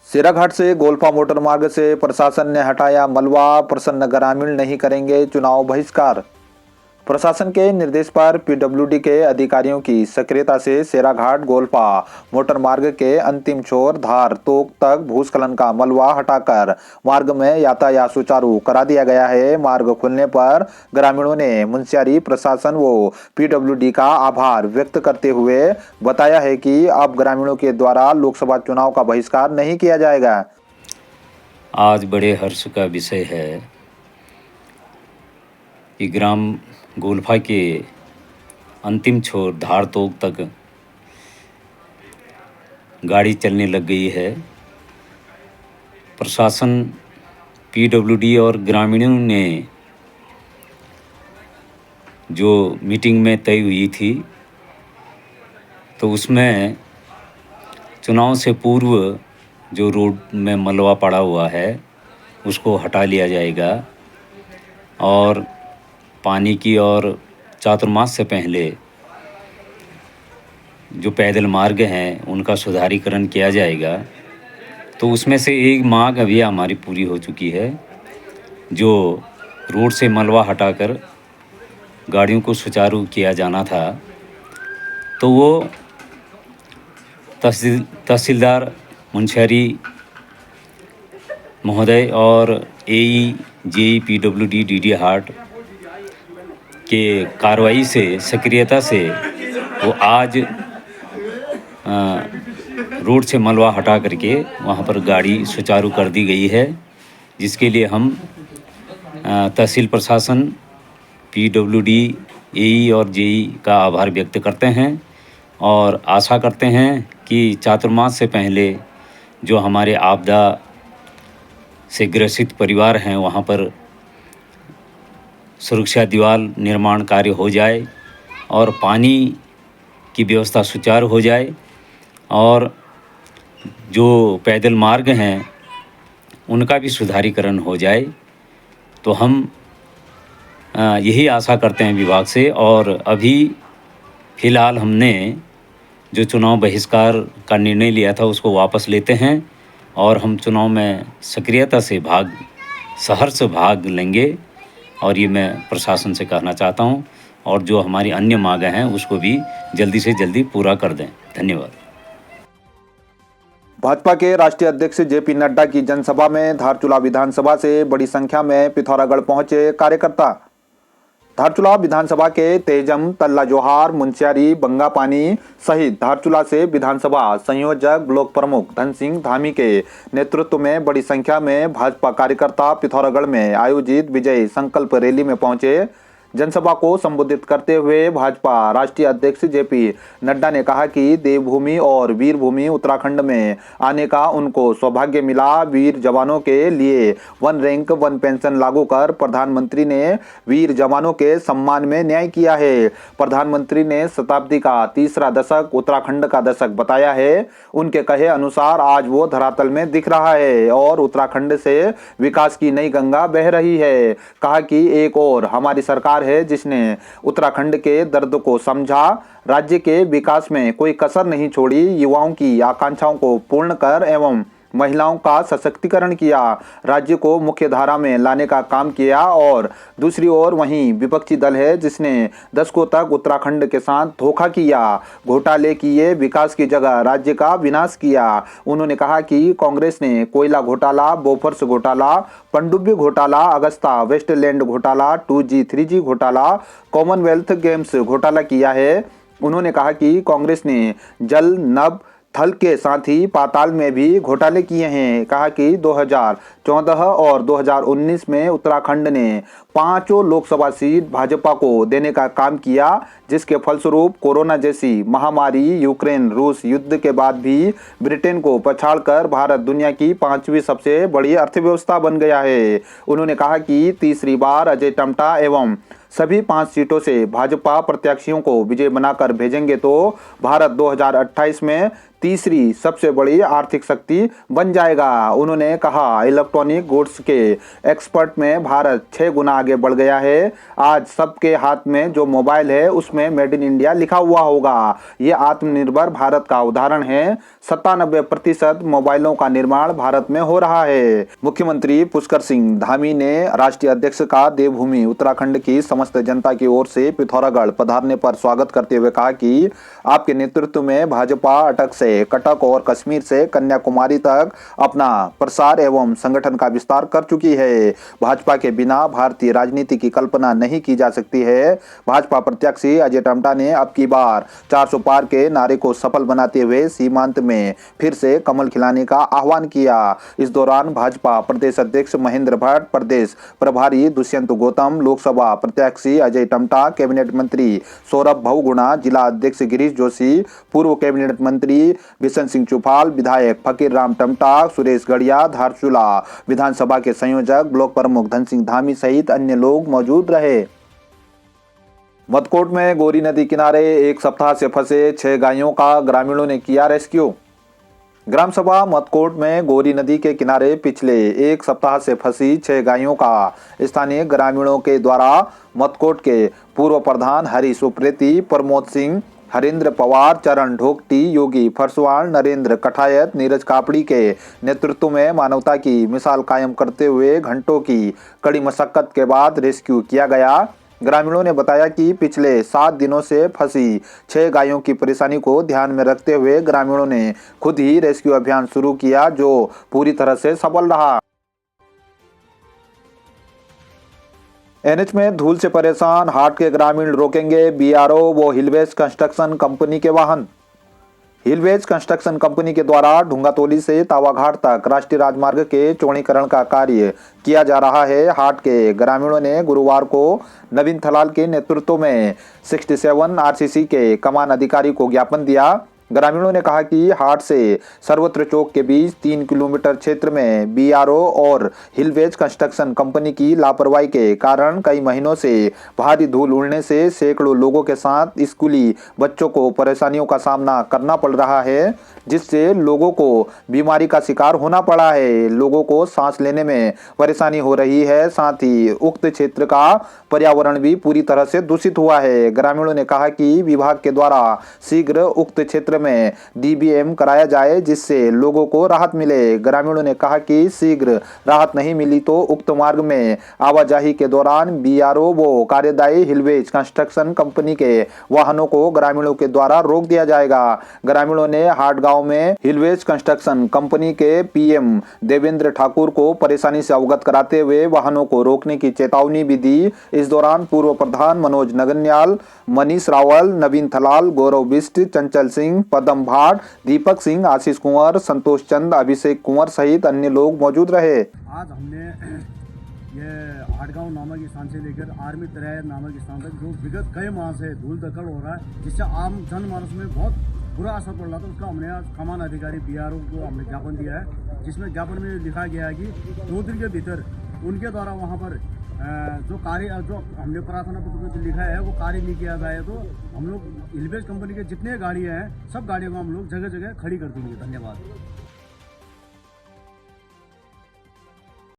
सेराघाट से गोल्फा मोटर मार्ग से प्रशासन ने हटाया मलबा, प्रसन्न ग्रामीण नहीं करेंगे चुनाव बहिष्कार। प्रशासन के निर्देश पर पीडब्ल्यूडी के अधिकारियों की सक्रियता से सेराघाट गोल्फा मोटर मार्ग के अंतिम छोर धार तोक तक भूस्खलन का मलबा हटाकर मार्ग में यातायात सुचारू करा दिया गया है। मार्ग खुलने पर ग्रामीणों ने मुंशियारी प्रशासन व पीडब्ल्यूडी का आभार व्यक्त करते हुए बताया है कि अब ग्रामीणों के द्वारा लोकसभा चुनाव का बहिष्कार नहीं किया जाएगा। आज बड़े हर्ष का विषय है कि ग्राम गोल्फा के अंतिम छोर धार तोक तक गाड़ी चलने लग गई है। प्रशासन, पीडब्ल्यूडी और ग्रामीणों ने जो मीटिंग में तय हुई थी तो उसमें चुनाव से पूर्व जो रोड में मलबा पड़ा हुआ है उसको हटा लिया जाएगा और पानी की और चातुर्मास से पहले जो पैदल मार्ग हैं उनका सुधारीकरण किया जाएगा। तो उसमें से एक मांग अभी हमारी पूरी हो चुकी है। जो रोड से मलबा हटाकर गाड़ियों को सुचारू किया जाना था तो वो तहसीलदार मुंशियारी महोदय और एई जेई पीडब्ल्यूडी डीडी हाट के कार्रवाई से, सक्रियता से वो आज रोड से मलबा हटा करके वहाँ पर गाड़ी सुचारू कर दी गई है, जिसके लिए हम तहसील प्रशासन, पीडब्ल्यूडी, एई और जेई का आभार व्यक्त करते हैं और आशा करते हैं कि चातुर्मास से पहले जो हमारे आपदा से ग्रसित परिवार हैं वहाँ पर सुरक्षा दीवार निर्माण कार्य हो जाए और पानी की व्यवस्था सुचारू हो जाए और जो पैदल मार्ग हैं उनका भी सुधारीकरण हो जाए। तो हम यही आशा करते हैं विभाग से। और अभी फ़िलहाल हमने जो चुनाव बहिष्कार का निर्णय लिया था उसको वापस लेते हैं और हम चुनाव में सक्रियता से सहर्ष भाग लेंगे। और ये मैं प्रशासन से कहना चाहता हूँ और जो हमारी अन्य मांगें हैं उसको भी जल्दी से जल्दी पूरा कर दें। धन्यवाद। भाजपा के राष्ट्रीय अध्यक्ष जेपी नड्डा की जनसभा में धारचूला विधानसभा से बड़ी संख्या में पिथौरागढ़ पहुंचे कार्यकर्ता। धारचूला विधानसभा के तेजम, तल्ला जोहार, मुंशियारी, बंगापानी सहित धारचूला से विधानसभा संयोजक ब्लॉक प्रमुख धन सिंह धामी के नेतृत्व में बड़ी संख्या में भाजपा कार्यकर्ता पिथौरागढ़ में आयोजित विजय संकल्प रैली में पहुंचे। जनसभा को संबोधित करते हुए भाजपा राष्ट्रीय अध्यक्ष जेपी नड्डा ने कहा कि देवभूमि और वीरभूमि उत्तराखंड में आने का उनको सौभाग्य मिला। वीर जवानों के लिए 1 रैंक 1 पेंशन लागू कर प्रधानमंत्री ने वीर जवानों के सम्मान में न्याय किया है। प्रधानमंत्री ने शताब्दी का तीसरा दशक उत्तराखंड का दशक बताया है। उनके कहे अनुसार आज वो धरातल में दिख रहा है और उत्तराखंड से विकास की नई गंगा बह रही है। कहा कि एक और हमारी सरकार है जिसने उत्तराखंड के दर्द को समझा, राज्य के विकास में कोई कसर नहीं छोड़ी, युवाओं की आकांक्षाओं को पूर्ण कर एवं महिलाओं का सशक्तिकरण किया, राज्य को मुख्य धारा में लाने का काम किया। और दूसरी ओर वहीं विपक्षी दल है जिसने दशकों तक उत्तराखंड के साथ धोखा किया, घोटाले किए, विकास की जगह राज्य का विनाश किया। उन्होंने कहा कि कांग्रेस ने कोयला घोटाला, बोफर्स घोटाला, पनडुब्बी घोटाला, अगस्ता वेस्टलैंड घोटाला, 2G 3G घोटाला, कॉमनवेल्थ गेम्स घोटाला किया है। उन्होंने कहा कि कांग्रेस ने जल, नभ, थल के साथ ही पाताल में भी घोटाले किए हैं। कहा कि 2014 और 2019 में उत्तराखंड ने 5 लोकसभा सीट भाजपा को देने का काम किया, जिसके फलस्वरूप कोरोना जैसी महामारी, यूक्रेन रूस युद्ध के बाद भी ब्रिटेन को पछाड़कर भारत दुनिया की 5वीं सबसे बड़ी अर्थव्यवस्था बन गया है। उन्होंने कहा कि तीसरी बार अजय टम्टा एवं सभी 5 सीटों से भाजपा प्रत्याशियों को विजय बनाकर भेजेंगे तो भारत 2028 में तीसरी सबसे बड़ी आर्थिक शक्ति बन जाएगा। उन्होंने कहा इलेक्ट्रॉनिक गुड्स के एक्सपर्ट में भारत 6 गुना आगे बढ़ गया है। आज सबके हाथ में जो मोबाइल है उसमें उसमें मेड इन इंडिया लिखा हुआ होगा। ये आत्मनिर्भर भारत का उदाहरण है। 97% मोबाइलों का निर्माण भारत में हो रहा है। मुख्यमंत्री पुष्कर सिंह धामी ने राष्ट्रीय अध्यक्ष का देवभूमि उत्तराखंड की समस्त जनता की ओर से पिथौरागढ़ पधारने पर स्वागत करते हुए कहा कि आपके नेतृत्व में भाजपा अटक से कटक और कश्मीर से कन्याकुमारी तक अपना प्रसार एवं संगठन का विस्तार कर चुकी है। भाजपा के बिना भारतीय राजनीति की कल्पना नहीं की जा सकती है। भाजपा प्रत्याशी अजय टम्टा ने अब की बार 400 पार के नारे को सफल बनाते हुए सीमांत में फिर से कमल खिलाने का आह्वान किया। इस दौरान भाजपा प्रदेश अध्यक्ष महेंद्र भट्ट, प्रदेश प्रभारी दुष्यंत गौतम, लोकसभा प्रत्याशी अजय टम्टा, कैबिनेट मंत्री सौरभ बहुगुणा, जिला अध्यक्ष गिरीश जोशी, पूर्व कैबिनेट मंत्री बिशन सिंह चुफाल, विधायक फकीर राम टम्टा, सुरेश गढ़िया, धारचूला विधानसभा के संयोजक ब्लॉक प्रमुख धन सिंह धामी सहित अन्य लोग मौजूद रहे। मदकोट में गोरी नदी किनारे एक सप्ताह से फंसे 6 गायों का ग्रामीणों ने किया रेस्क्यू। ग्राम सभा मदकोट में गोरी नदी के किनारे पिछले एक सप्ताह से फंसी 6 गायों का स्थानीय ग्रामीणों के द्वारा मदकोट के पूर्व प्रधान हरीश उप्रेती, प्रमोद सिंह, हरेंद्र पवार, चरण ढोकटी, योगी फरसवाण, नरेंद्र कठायत, नीरज कापड़ी के नेतृत्व में मानवता की मिसाल कायम करते हुए घंटों की कड़ी मशक्कत के बाद रेस्क्यू किया गया। ग्रामीणों ने बताया कि पिछले 7 दिनों से फंसी 6 गायों की परेशानी को ध्यान में रखते हुए ग्रामीणों ने खुद ही रेस्क्यू अभियान शुरू किया, जो पूरी तरह से सफल रहा। एनएच में धूल से परेशान हाट के ग्रामीण रोकेंगे बीआरओ व हिलवेज कंस्ट्रक्शन कंपनी के वाहन। हिलवेज कंस्ट्रक्शन कंपनी के द्वारा ढूंगातोली से तावाघाट तक राष्ट्रीय राजमार्ग के चौड़ीकरण का कार्य किया जा रहा है। हाट के ग्रामीणों ने गुरुवार को नवीन थलाल के नेतृत्व में 67 आरसीसी के कमान अधिकारी को ज्ञापन दिया। ग्रामीणों ने कहा कि हाट से सर्वत्र चौक के बीच 3 किलोमीटर क्षेत्र में बीआरओ और हिलवेज कंस्ट्रक्शन कंपनी की लापरवाही के कारण कई महीनों से भारी धूल उड़ने से सैकड़ों लोगों के साथ स्कूली बच्चों को परेशानियों का सामना करना पड़ रहा है, जिससे लोगों को बीमारी का शिकार होना पड़ा है। लोगों को सांस लेने में परेशानी हो रही है। साथ ही उक्त क्षेत्र का पर्यावरण भी पूरी तरह से दूषित हुआ है। ग्रामीणों ने कहा कि विभाग के द्वारा शीघ्र उक्त क्षेत्र में डीबीएम कराया जाए, जिससे लोगों को राहत मिले। ग्रामीणों ने कहा कि शीघ्र राहत नहीं मिली तो उक्त मार्ग में आवाजाही के दौरान बीआरओ व कार्यदायी हिलवेज कंस्ट्रक्शन कंपनी के वाहनों को ग्रामीणों के द्वारा रोक दिया जाएगा। ग्रामीणों ने हाट गांव में हिलवेज कंस्ट्रक्शन कंपनी के पीएम देवेंद्र ठाकुर को परेशानी से अवगत कराते हुए वाहनों को रोकने की चेतावनी भी दी। इस दौरान पूर्व प्रधान मनोज नगन्याल, मनीष रावल, नवीन थलाल, गौरव बिष्ट, चंचल सिंह, पदम भाट, दीपक सिंह, आशीष कुंवर, संतोष चंद, अभिषेक कुंवर सहित अन्य लोग मौजूद रहे। आज हमने ये हाटगांव नामक स्थान से लेकर आर्मी तराय नामक स्थान तक जो विगत कई माह से धूल धक्कड़ हो रहा है, जिससे आम जनमानस में बहुत बुरा असर पड़ रहा था, उसका हमने आज कमान अधिकारी बीआरओ को हमने ज्ञापन दिया है, जिसमें ज्ञापन में लिखा गया है कि 2 दिन के भीतर उनके द्वारा वहाँ पर जो कार्य जो हमने प्रार्थना पत्र में लिखा है वो कार्य नहीं किया जाए तो हम लोग हिलवेज कंपनी के जितने गाड़ियाँ हैं सब गाड़ियों को हम लोग जगह जगह खड़ी कर देंगे। धन्यवाद।